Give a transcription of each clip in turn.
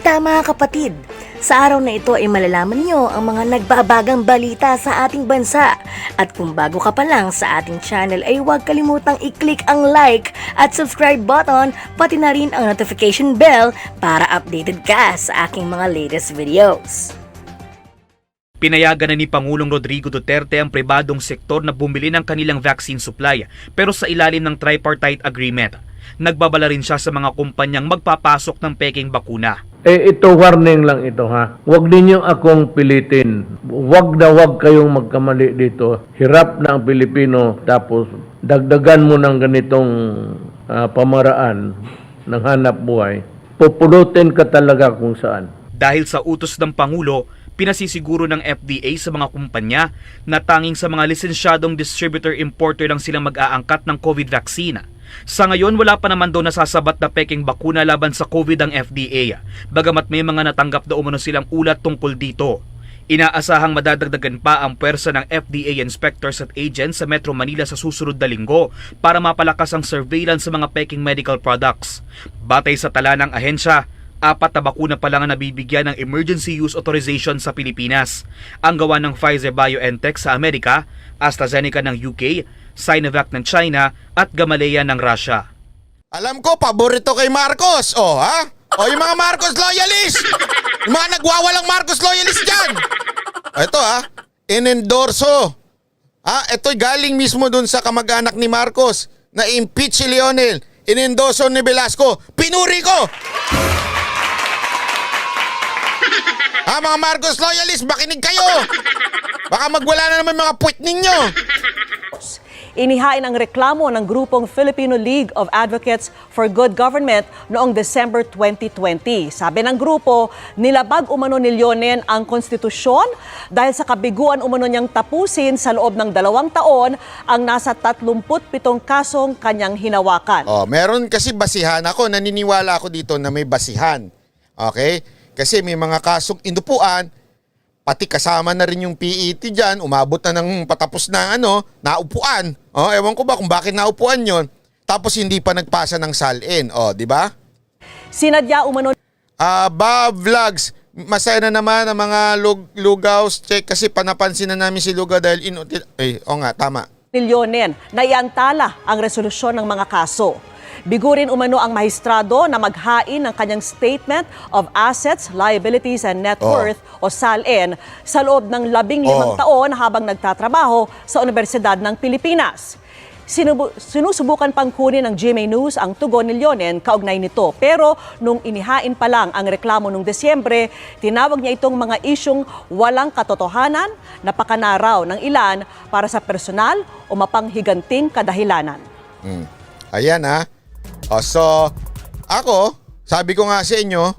Kamusta mga kapatid? Sa araw na ito ay malalaman nyo ang mga nagbabagang balita sa ating bansa. At kung bago ka pa lang sa ating channel ay huwag kalimutang i-click ang like at subscribe button, pati na rin ang notification bell para updated ka sa aking mga latest videos. Pinayagan na ni Pangulong Rodrigo Duterte ang pribadong sektor na bumili ng kanilang vaccine supply pero sa ilalim ng tripartite agreement. Nagbabala rin siya sa mga kumpanyang magpapasok ng peking bakuna. Ito warning lang ito ha. Huwag ninyo akong pilitin. Huwag kayong magkamali dito. Hirap na ang Pilipino tapos dagdagan mo ng ganitong pamaraan ng hanap buhay. Pupulutin ka talaga kung saan. Dahil sa utos ng Pangulo, pinasisiguro ng FDA sa mga kumpanya na tanging sa mga lisensyadong distributor-importer lang silang mag-aangkat ng COVID vaccine. Sa ngayon, wala pa naman daw nasasabat na peking bakuna laban sa COVID ang FDA, bagamat may mga natanggap na umano silang ulat tungkol dito. Inaasahang madadagdagan pa ang puwersa ng FDA inspectors at agents sa Metro Manila sa susunod na linggo para mapalakas ang surveillance sa mga peking medical products. Batay sa tala ng ahensya, 4 na bakuna pa lang ang nabibigyan ng emergency use authorization sa Pilipinas. Ang gawa ng Pfizer-BioNTech sa Amerika, AstraZeneca ng UK, Sinovac ng China at Gamaleya ng Russia. Alam ko, paborito kay Marcos. Ha? Yung mga Marcos loyalists. Yung mga nagwawalang Marcos loyalists dyan. Ito inendorso. Ito'y galing mismo dun sa kamag-anak ni Marcos na impeach si Leonel. Inendorso ni Velasco. Pinuri ko! Mga Marcos loyalists, makinig kayo. Baka magwala na naman mga puwit ninyo. Inihain ang reklamo ng grupong Filipino League of Advocates for Good Government noong December 2020. Sabi ng grupo, nilabag umano ni Leonen ang konstitusyon dahil sa kabiguan umano niyang tapusin sa loob ng 2 taon ang nasa 37 kasong kanyang hinawakan. Meron kasi basihan ako. Naniniwala ako dito na may basihan. Okay? Kasi may mga kasong inupuan, pati kasama na rin yung PET dyan, umabot na ng patapos na naupuan. Ewan ko ba kung bakit naupuan yon. Tapos hindi pa nagpasa ng salin. Di ba? Sinadya umano Bob Vlogs, masaya na naman ang mga lugaws. Check kasi panapansin na namin si Lugaw dahil tama. ni Leonen na iantala ang resolusyon ng mga kaso. Bigurin umano ang mahistrado na maghain ng kanyang Statement of Assets, Liabilities and Net Worth o SALN sa loob ng 15 taon habang nagtatrabaho sa Universidad ng Pilipinas. Sinusubukan pang kunin ng GMA News ang tugon ni Leonen kaugnay nito. Pero nung inihain pa lang ang reklamo noong Desyembre, tinawag niya itong mga isyong walang katotohanan, napakanaraw ng ilan para sa personal o mapanghiganting kadahilanan. Ayan So, ako, sabi ko nga sa inyo,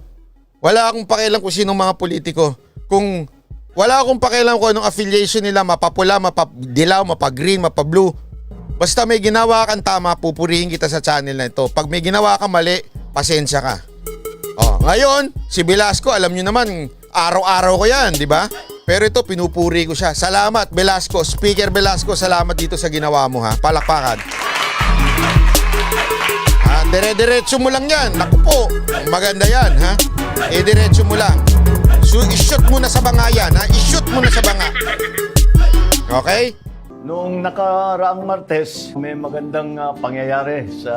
wala akong pakialam kung sinong mga politiko. Kung wala akong pakialam kung anong affiliation nila, mapapula, mapadilaw, mapagreen, mapablue. Basta may ginawa kang tama, pupurihin kita sa channel na ito. Pag may ginawa kang mali, pasensya ka. Ngayon, si Velasco, alam nyo naman, araw-araw ko yan, di ba? Pero ito, pinupuri ko siya. Salamat, Velasco. Speaker Velasco, salamat dito sa ginawa mo, Palakpakan. Dire-diretso mo lang yan. Naku po, maganda yan, diretso mo lang. So, i-shoot mo na sa banga yan, I-shoot mo na sa banga. Okay? Noong nakaraang Martes, may magandang pangyayari sa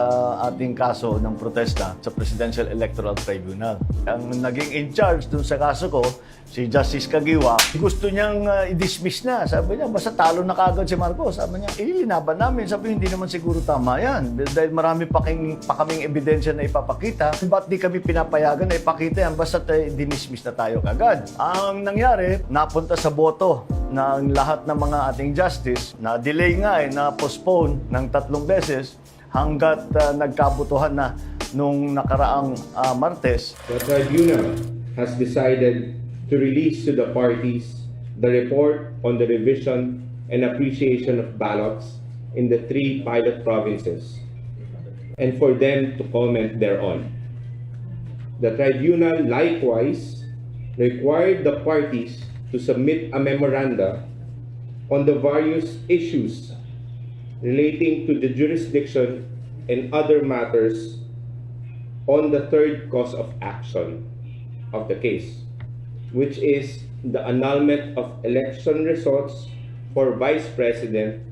ating kaso ng protesta sa Presidential Electoral Tribunal. Ang naging in charge dun sa kaso ko, si Justice Kagiwa, gusto niyang i-dismiss na. Sabi niya, basta talo na kagad si Marcos. Sabi niya, ilinaban namin. Sabi hindi naman siguro tama yan. Dahil marami pa kaming ebidensya na ipapakita. Ba't di kami pinapayagan na ipakita yan? Basta dinismiss na tayo kagad. Ang nangyari, napunta sa boto ng lahat ng mga ating justice, na delay nga na-postpone ng 3 beses hanggat nagkabutuhan na nung nakaraang Martes. The tribunal has decided to release to the parties the report on the revision and appreciation of ballots in the 3 pilot provinces and for them to comment thereon. The tribunal likewise required the parties to submit a memoranda on the various issues relating to the jurisdiction and other matters on the third cause of action of the case, which is the annulment of election results for Vice President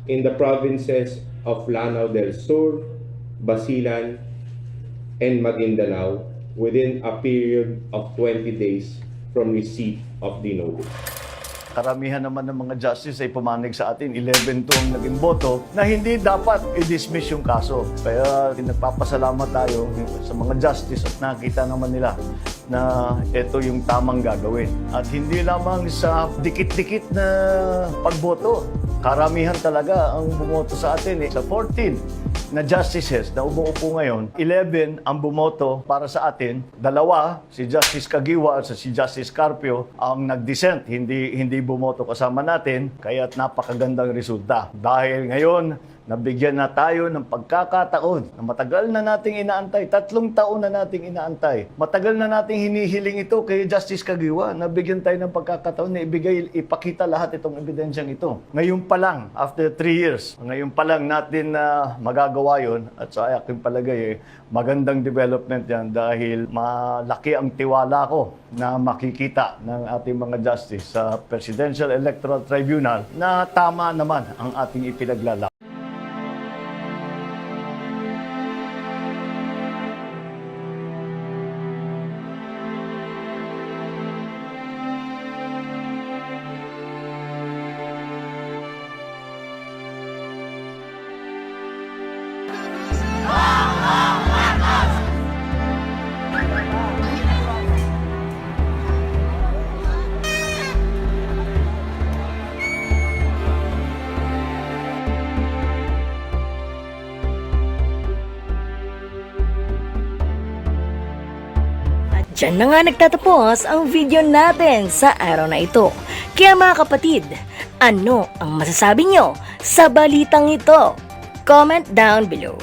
in the provinces of Lanao del Sur, Basilan, and Maguindanao within a period of 20 days from receipt of the notice. Karamihan naman ng mga justice ay pumanig sa atin. 11 to ang naging boto na hindi dapat i-dismiss yung kaso. Kaya nagpapasalamat tayo sa mga justice at nakita naman nila na ito yung tamang gagawin. At hindi lamang sa dikit-dikit na pagboto. Karamihan talaga ang bumoto sa atin. Sa 14 na justices na umuupo ngayon, 11 ang bumoto para sa atin. 2, si Justice Kagiwa at si Justice Carpio ang nag-dissent, hindi bumoto kasama natin, kaya't napakagandang resulta. Dahil ngayon, nabigyan na tayo ng pagkakataon na matagal na nating inaantay, 3 taon na nating inaantay. Matagal na nating hinihiling ito kay Justice Kagiwa. Nabigyan tayo ng pagkakataon na ipakita lahat itong ebidensyang ito. Ngayon pa lang, after 3 years, ngayon pa lang natin na magagawa yun. At sa aking palagay, magandang development yan dahil malaki ang tiwala ko na makikita ng ating mga justice sa Presidential Electoral Tribunal na tama naman ang ating ipinaglalaban. Diyan na nga nagtatapos ang video natin sa araw na ito. Kaya mga kapatid, ano ang masasabi nyo sa balitang ito? Comment down below.